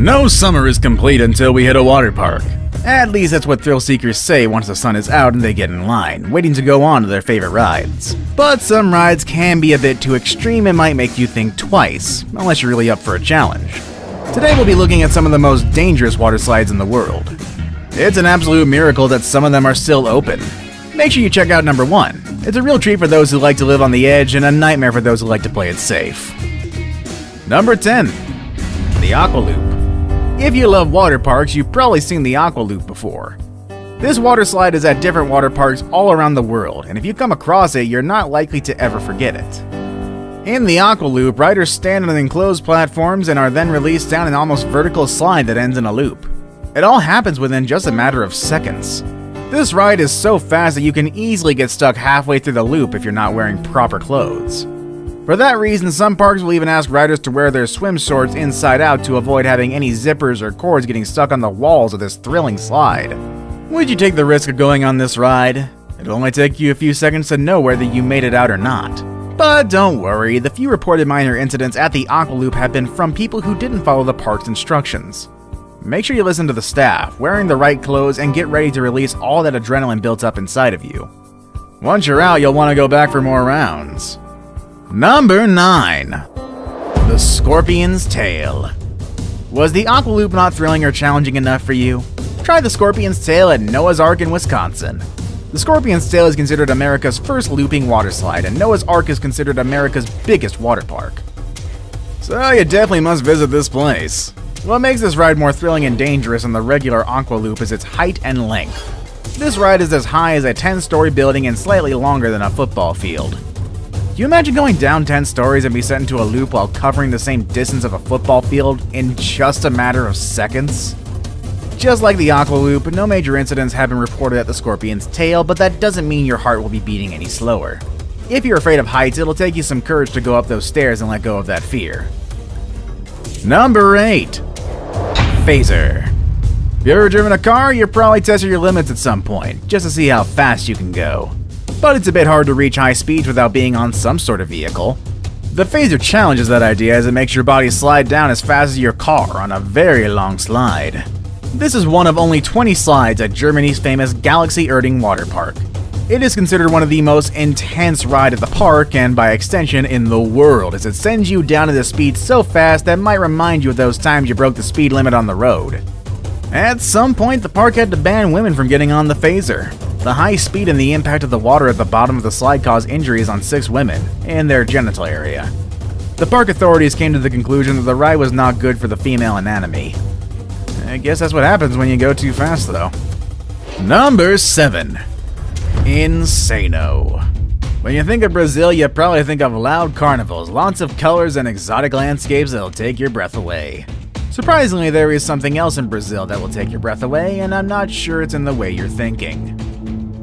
No summer is complete until we hit a water park. At least that's what thrill seekers say once the sun is out and they get in line, waiting to go on to their favorite rides. But some rides can be a bit too extreme and might make you think twice, unless you're really up for a challenge. Today we'll be looking at some of the most dangerous water slides in the world. It's an absolute miracle that some of them are still open. Make sure you check out number 1. It's a real treat for those who like to live on the edge and a nightmare for those who like to play it safe. Number 10. The Aqualoop. If you love water parks, you've probably seen the Aqualoop before. This water slide is at different water parks all around the world, and if you come across it, you're not likely to ever forget it. In the Aqualoop, riders stand on enclosed platforms and are then released down an almost vertical slide that ends in a loop. It all happens within just a matter of seconds. This ride is so fast that you can easily get stuck halfway through the loop if you're not wearing proper clothes. For that reason, some parks will even ask riders to wear their swim shorts inside out to avoid having any zippers or cords getting stuck on the walls of this thrilling slide. Would you take the risk of going on this ride? It'll only take you a few seconds to know whether you made it out or not. But don't worry, the few reported minor incidents at the Aqualoop have been from people who didn't follow the park's instructions. Make sure you listen to the staff, wearing the right clothes, and get ready to release all that adrenaline built up inside of you. Once you're out, you'll want to go back for more rounds. Number 9. The Scorpion's Tail. Was the Aqualoop not thrilling or challenging enough for you? Try the Scorpion's Tail at Noah's Ark in Wisconsin. The Scorpion's Tail is considered America's first looping water slide, and Noah's Ark is considered America's biggest water park. So you definitely must visit this place. What makes this ride more thrilling and dangerous than the regular Aqualoop is its height and length. This ride is as high as a 10-story building and slightly longer than a football field. Can you imagine going down 10 stories and be set into a loop while covering the same distance of a football field in just a matter of seconds? Just like the Aqualoop, no major incidents have been reported at the Scorpion's Tail, but that doesn't mean your heart will be beating any slower. If you're afraid of heights, it'll take you some courage to go up those stairs and let go of that fear. Number 8. Faser. If you've ever driven a car, you've probably tested your limits at some point, just to see how fast you can go. But it's a bit hard to reach high speeds without being on some sort of vehicle. The Faser challenges that idea as it makes your body slide down as fast as your car on a very long slide. This is one of only 20 slides at Germany's famous Galaxy-erding water park. It is considered one of the most intense rides at the park and by extension in the world, as it sends you down at a speed so fast that might remind you of those times you broke the speed limit on the road. At some point, the park had to ban women from getting on the Faser. The high speed and the impact of the water at the bottom of the slide caused injuries on 6 women in their genital area. The park authorities came to the conclusion that the ride was not good for the female anatomy. I guess that's what happens when you go too fast, though. Number 7. Insano. When you think of Brazil, you probably think of loud carnivals, lots of colors, and exotic landscapes that'll take your breath away. Surprisingly, there is something else in Brazil that will take your breath away, and I'm not sure it's in the way you're thinking.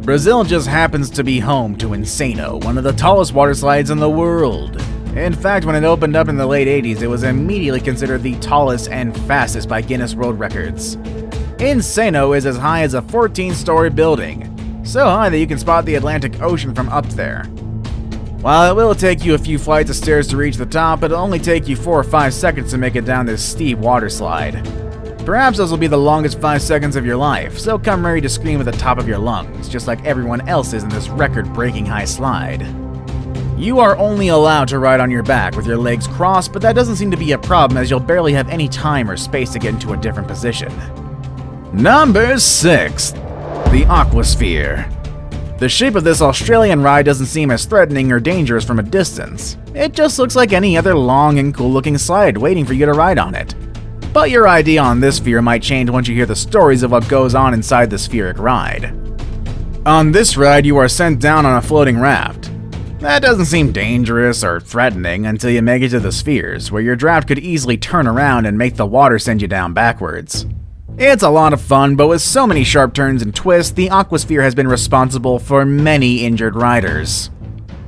Brazil just happens to be home to Insano, one of the tallest water slides in the world. In fact, when it opened up in the late 80s, it was immediately considered the tallest and fastest by Guinness World Records. Insano is as high as a 14-story building, so high that you can spot the Atlantic Ocean from up there. While it will take you a few flights of stairs to reach the top, it'll only take you 4 or 5 seconds to make it down this steep water slide. Perhaps those will be the longest 5 seconds of your life, so come ready to scream at the top of your lungs, just like everyone else is in this record-breaking high slide. You are only allowed to ride on your back with your legs crossed, but that doesn't seem to be a problem as you'll barely have any time or space to get into a different position. Number 6. The Aquasphere. The shape of this Australian ride doesn't seem as threatening or dangerous from a distance. It just looks like any other long and cool-looking slide waiting for you to ride on it. But your idea on this sphere might change once you hear the stories of what goes on inside the spheric ride. On this ride, you are sent down on a floating raft. That doesn't seem dangerous or threatening until you make it to the spheres, where your draft could easily turn around and make the water send you down backwards. It's a lot of fun, but with so many sharp turns and twists, the Aquasphere has been responsible for many injured riders.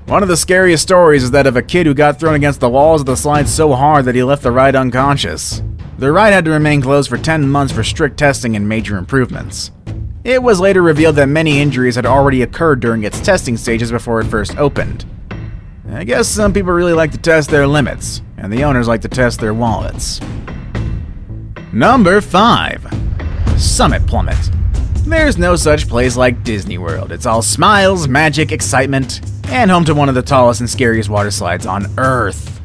One of the scariest stories is that of a kid who got thrown against the walls of the slide so hard that he left the ride unconscious. The ride had to remain closed for 10 months for strict testing and major improvements. It was later revealed that many injuries had already occurred during its testing stages before it first opened. I guess some people really like to test their limits, and the owners like to test their wallets. Number 5. Summit Plummet. There's no such place like Disney World. It's all smiles, magic, excitement, and home to one of the tallest and scariest water slides on Earth.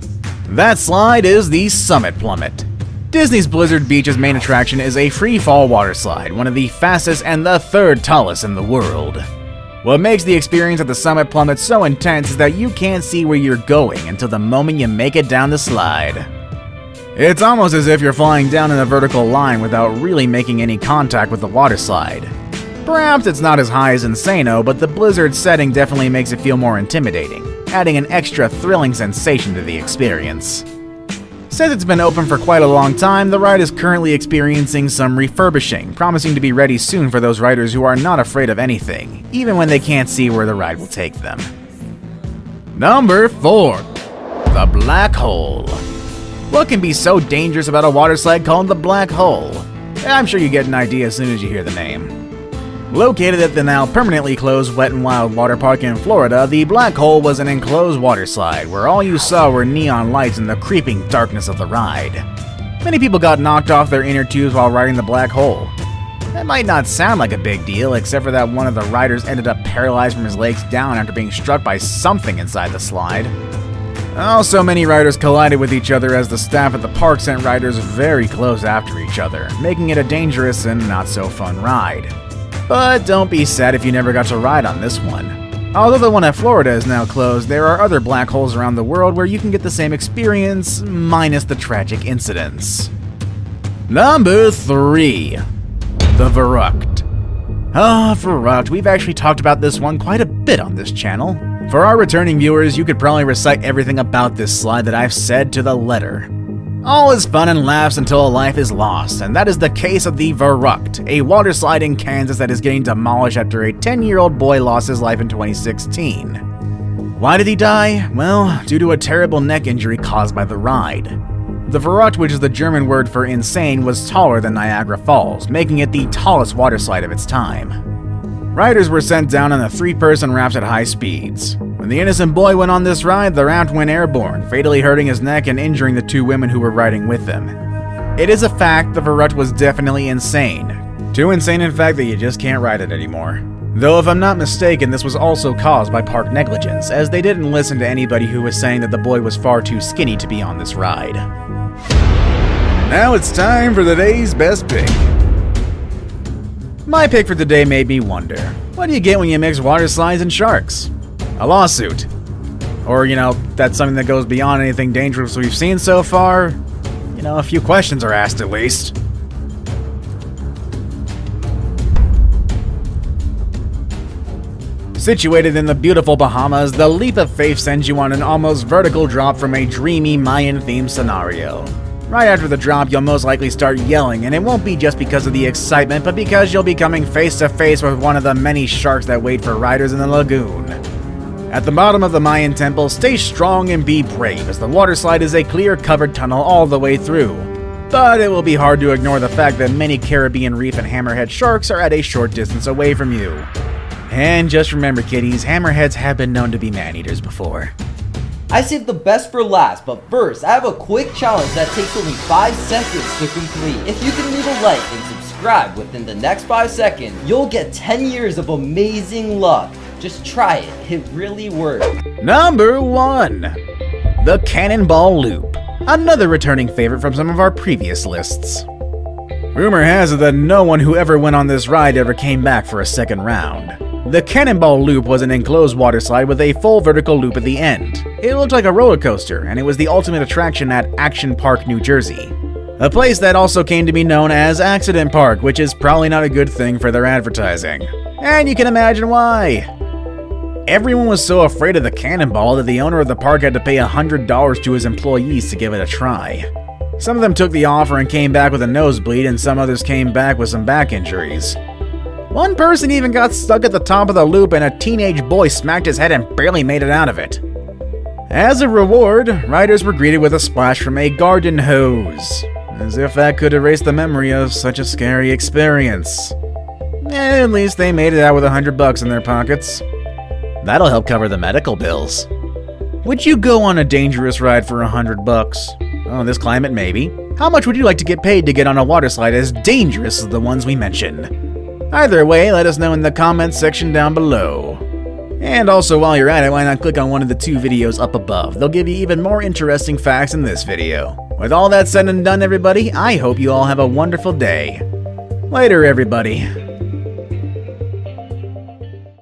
That slide is the Summit Plummet. Disney's Blizzard Beach's main attraction is a free-fall water slide, one of the fastest and the third tallest in the world. What makes the experience at the Summit Plummet so intense is that you can't see where you're going until the moment you make it down the slide. It's almost as if you're flying down in a vertical line without really making any contact with the water slide. Perhaps it's not as high as Insano, but the Blizzard setting definitely makes it feel more intimidating, adding an extra thrilling sensation to the experience. Since it's been open for quite a long time, the ride is currently experiencing some refurbishing, promising to be ready soon for those riders who are not afraid of anything, even when they can't see where the ride will take them. Number 4. The Black Hole. What can be so dangerous about a water slide called the Black Hole? I'm sure you get an idea as soon as you hear the name. Located at the now permanently closed Wet n Wild water park in Florida, the Black Hole was an enclosed water slide where all you saw were neon lights and the creeping darkness of the ride. Many people got knocked off their inner tubes while riding the Black Hole. That might not sound like a big deal, except for that one of the riders ended up paralyzed from his legs down after being struck by something inside the slide. Also, many riders collided with each other as the staff at the park sent riders very close after each other, making it a dangerous and not so fun ride. But don't be sad if you never got to ride on this one. Although the one at Florida is now closed, there are other black holes around the world where you can get the same experience, minus the tragic incidents. Number 3. The Verrückt. Verrückt. We've actually talked about this one quite a bit on this channel. For our returning viewers, you could probably recite everything about this slide that I've said to the letter. All is fun and laughs until a life is lost, and that is the case of the Verrückt, a water slide in Kansas that is getting demolished after a 10-year-old boy lost his life in 2016. Why did he die? Well, due to a terrible neck injury caused by the ride. The Verrückt, which is the German word for insane, was taller than Niagara Falls, making it the tallest water slide of its time. Riders were sent down on a 3-person raft at high speeds. When the innocent boy went on this ride, the raft went airborne, fatally hurting his neck and injuring the 2 women who were riding with him. It is a fact the Verrückt was definitely insane. Too insane in fact that you just can't ride it anymore. Though if I'm not mistaken, this was also caused by park negligence, as they didn't listen to anybody who was saying that the boy was far too skinny to be on this ride. Now it's time for the day's best pick. My pick for today made me wonder, what do you get when you mix water slides and sharks? A lawsuit. Or, that's something that goes beyond anything dangerous we've seen so far. A few questions are asked at least. Situated in the beautiful Bahamas, the Leap of Faith sends you on an almost vertical drop from a dreamy Mayan-themed scenario. Right after the drop, you'll most likely start yelling, and it won't be just because of the excitement, but because you'll be coming face to face with one of the many sharks that wait for riders in the lagoon. At the bottom of the Mayan temple, stay strong and be brave, as the water slide is a clear covered tunnel all the way through. But it will be hard to ignore the fact that many Caribbean reef and hammerhead sharks are at a short distance away from you. And just remember, kiddies, hammerheads have been known to be man-eaters before. I saved the best for last, but first, I have a quick challenge that takes only 5 seconds to complete. If you can leave a like and subscribe within the next 5 seconds, you'll get 10 years of amazing luck. Just try it, it really works. Number 1. The Cannonball Loop. Another returning favorite from some of our previous lists. Rumor has it that no one who ever went on this ride ever came back for a second round. The Cannonball Loop was an enclosed water slide with a full vertical loop at the end. It looked like a roller coaster, and it was the ultimate attraction at Action Park, New Jersey. A place that also came to be known as Accident Park, which is probably not a good thing for their advertising. And you can imagine why. Everyone was so afraid of the cannonball that the owner of the park had to pay $100 to his employees to give it a try. Some of them took the offer and came back with a nosebleed, and some others came back with some back injuries. One person even got stuck at the top of the loop and a teenage boy smacked his head and barely made it out of it. As a reward, riders were greeted with a splash from a garden hose, as if that could erase the memory of such a scary experience. At least they made it out with $100 in their pockets. That'll help cover the medical bills. Would you go on a dangerous ride for $100? Oh, this climate, maybe. How much would you like to get paid to get on a water slide as dangerous as the ones we mentioned? Either way, let us know in the comments section down below. And also, while you're at it, why not click on one of the 2 videos up above? They'll give you even more interesting facts in this video. With all that said and done, everybody, I hope you all have a wonderful day. Later, everybody.